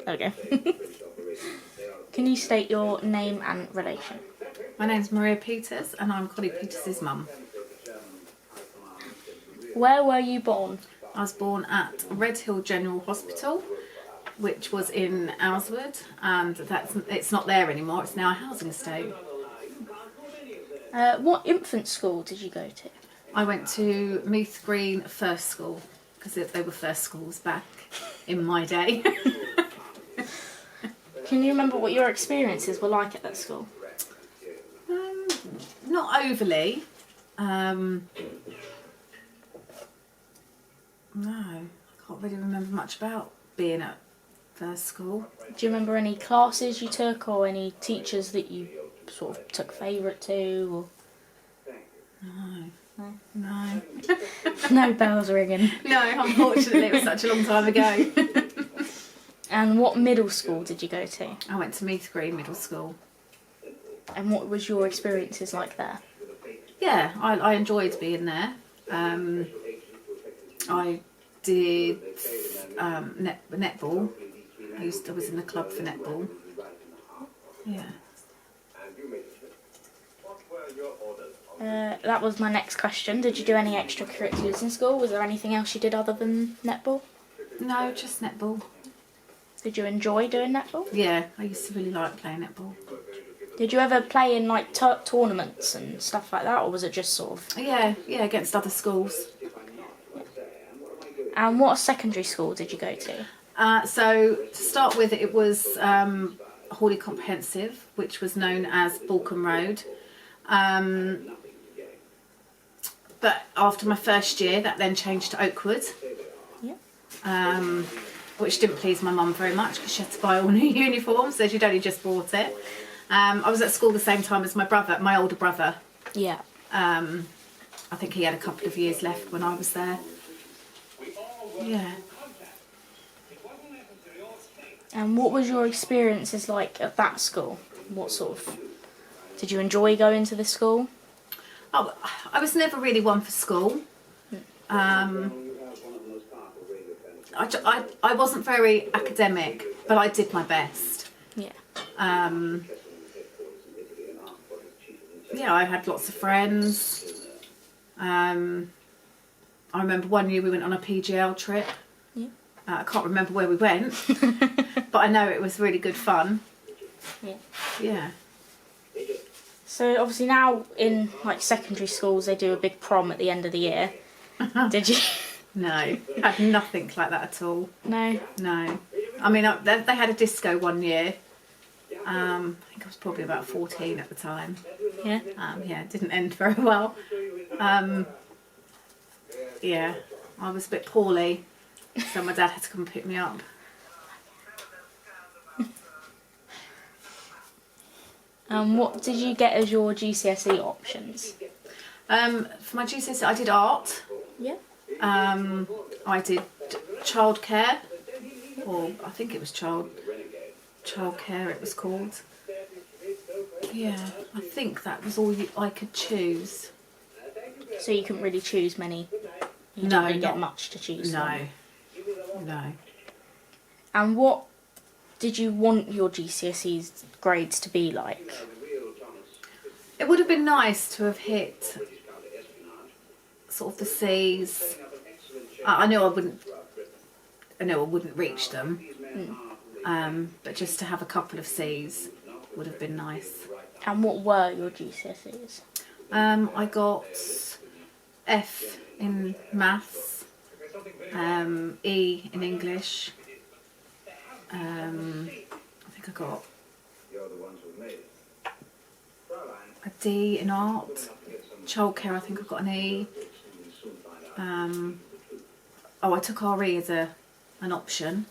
There we go. Can you state your name and relation? My name's Maria Peters and I'm Connie Peters' mum. Where were you born? I was born at Redhill General Hospital, which was in Owswood, and it's not there anymore, it's now a housing estate. What infant school did you go to? I went to Meath Green First School, because they were first schools back in my day. Can you remember what your experiences were like at that school? Not overly. No, I can't really remember much about being at first school. Do you remember any classes you took or any teachers that you sort of took favourite to? No. No. No bells ringing. No, unfortunately it was such a long time ago. And what middle school did you go to? I went to Meath Green Middle School. And what was your experiences like there? Yeah, I enjoyed being there. I did netball. I was in the club for netball. Yeah. That was my next question. Did you do any extracurriculars in school? Was there anything else you did other than netball? No, just netball. Did you enjoy doing netball? Yeah, I used to really like playing netball. Did you ever play in like tournaments and stuff like that, or was it just sort of? Yeah, against other schools. And what secondary school did you go to? So to start with, it was Hawley Comprehensive, which was known as Balcombe Road. But after my first year, that then changed to Oakwood. Yeah. Which didn't please my mum very much because she had to buy all new uniforms, so she'd only just bought it. I was at school the same time as my older brother. Yeah. I think he had a couple of years left when I was there. Yeah. And what was your experiences like at that school? What sort of... Did you enjoy going to the school? Oh, I was never really one for school. I wasn't very academic, but I did my best. Yeah. Yeah, I had lots of friends. I remember one year we went on a PGL trip. Yeah. I can't remember where we went, but I know it was really good fun. Yeah. Yeah. So obviously now in like secondary schools they do a big prom at the end of the year. Did you? No, I had nothing like that at all. No. No. I mean, they had a disco one year. I think I was probably about 14 at the time. Yeah. Yeah, it didn't end very well. Yeah, I was a bit poorly, so my dad had to come and pick me up. What did you get as your GCSE options? For my GCSE, I did art. Yeah. I did childcare, or I think it was childcare it was called. Yeah, I think that was all I could choose. So you couldn't really choose many? You No, didn't really get not- much to choose No, from? no. And what did you want your GCSE's grades to be like? It would have been nice to have hit sort of the C's. I know I wouldn't reach them. But just to have a couple of C's would have been nice. And what were your GCSEs? I got F in maths, E in English. I think I got a D in art. Childcare, I think I got an E. I took RE as an option.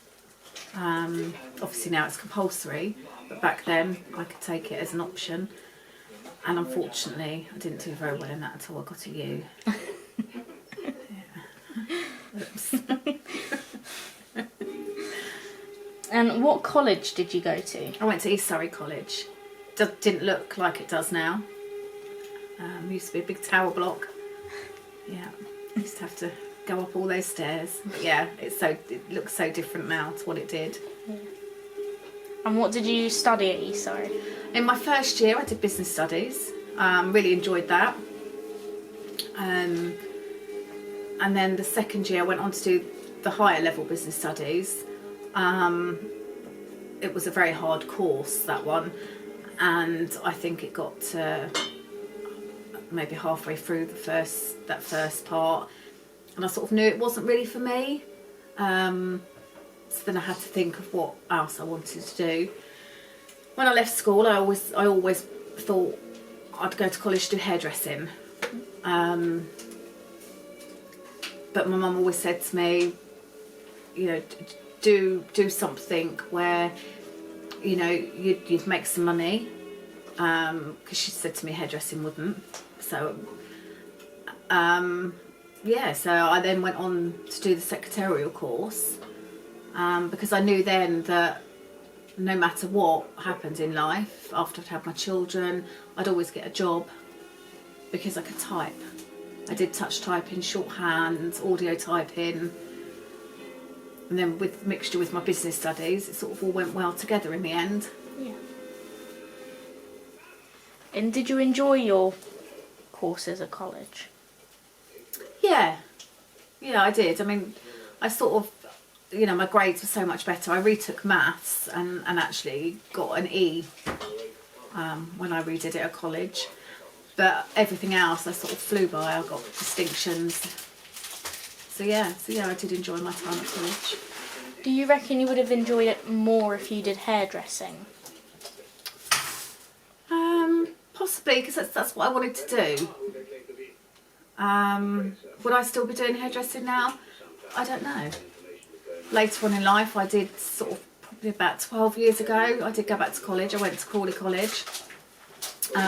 Obviously now it's compulsory, but back then I could take it as an option. And unfortunately, I didn't do very well in that at all. I got a U. Oops. And what college did you go to? I went to East Surrey College. Didn't look like it does now. Used to be a big tower block. Yeah, used to have to go up all those stairs. But yeah, it looks so different now to what it did. Yeah. And what did you study at Eastside? In my first year, I did business studies. Really enjoyed that. And then the second year, I went on to do the higher level business studies. It was a very hard course, that one, and I think it got to maybe halfway through that first part, and I sort of knew it wasn't really for me. So then I had to think of what else I wanted to do. When I left school, I always thought I'd go to college to do hairdressing. But my mum always said to me, you know, do something where, you know, you'd make some money, because she said to me hairdressing wouldn't. So yeah, so I then went on to do the secretarial course, because I knew then that no matter what happened in life, after I'd had my children, I'd always get a job because I could type. I did touch typing, shorthand, audio typing, and then with mixture with my business studies, it sort of all went well together in the end. Yeah. And did you enjoy your courses at college? Yeah, I did. I mean, I sort of, you know, my grades were so much better. I retook maths and actually got an E when I redid it at college. But everything else I sort of flew by. I got distinctions. So yeah, I did enjoy my time at college. Do you reckon you would have enjoyed it more if you did hairdressing? Possibly, because that's what I wanted to do. Would I still be doing hairdressing now? I don't know. Later on in life, I did sort of probably about 12 years ago, I did go back to college. I went to Crawley College,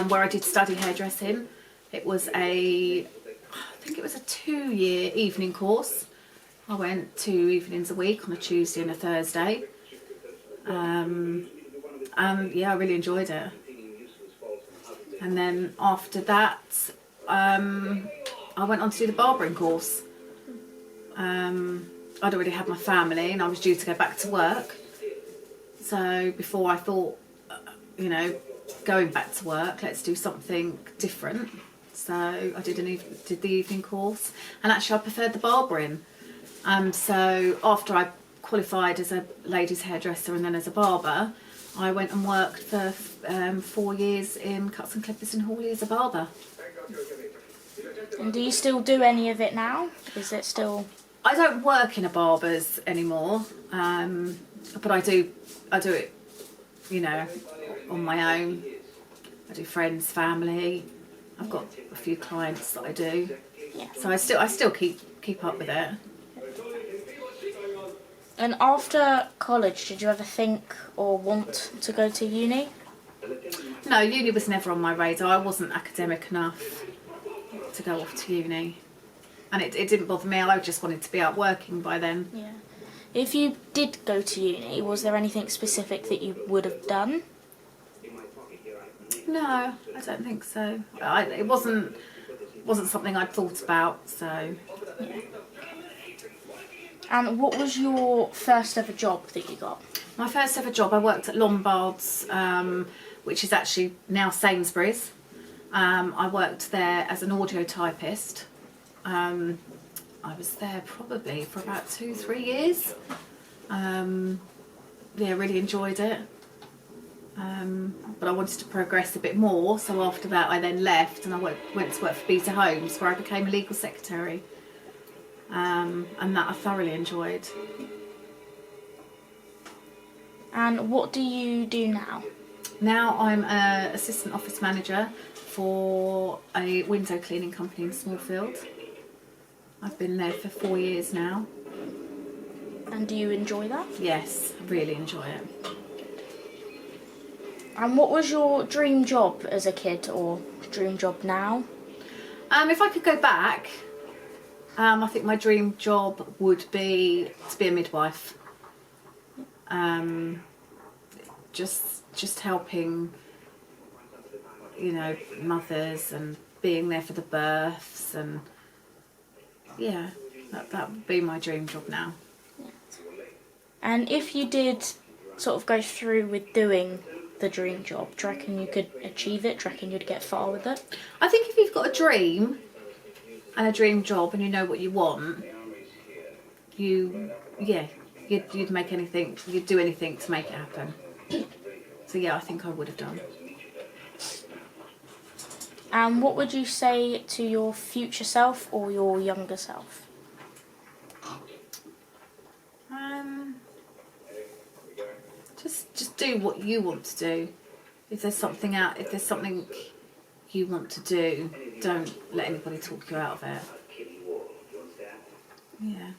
where I did study hairdressing. It was I think it was a 2-year evening course. I went 2 evenings a week on a Tuesday and a Thursday. Yeah, I really enjoyed it. And then after that, I went on to do the barbering course. I'd already had my family and I was due to go back to work. So before I thought, you know, going back to work, let's do something different. So I did the evening course, and actually I preferred the barbering. So after I qualified as a ladies hairdresser and then as a barber, I went and worked for 4 years in Cuts and Clippers in Hawley as a barber. And do you still do any of it now? Is it still... I don't work in a barber's anymore, but I do it, you know, on my own. I do friends, family. I've got a few clients that I do. Yeah. So I still keep up with it. And after college, did you ever think or want to go to uni? No, uni was never on my radar. I wasn't academic enough to go off to uni. And it didn't bother me. I just wanted to be out working by then. Yeah. If you did go to uni, was there anything specific that you would have done? No, I don't think so. It wasn't something I'd thought about, so... Yeah. And what was your first ever job that you got? My first ever job, I worked at Lombard's, which is actually now Sainsbury's. I worked there as an audio typist. I was there probably for about 2-3 years. Yeah, really enjoyed it. But I wanted to progress a bit more, so after that I then left and I went to work for Beta Homes, where I became a legal secretary. And that I thoroughly enjoyed. And what do you do now? Now I'm an assistant office manager for a window cleaning company in Smallfield. I've been there for 4 years now. And do you enjoy that? Yes, I really enjoy it. And what was your dream job as a kid, or dream job now? If I could go back, I think my dream job would be to be a midwife. Just helping, you know, mothers and being there for the births, and yeah, that would be my dream job now. And if you did sort of go through with doing the dream job? Do you reckon you could achieve it? Do you reckon you'd get far with it? I think if you've got a dream and a dream job and you know what you want, you'd make anything, you'd do anything to make it happen. So yeah, I think I would have done. And what would you say to your future self or your younger self? Just do what you want to do. If there's something you want to do, don't let anybody talk you out of it. Yeah.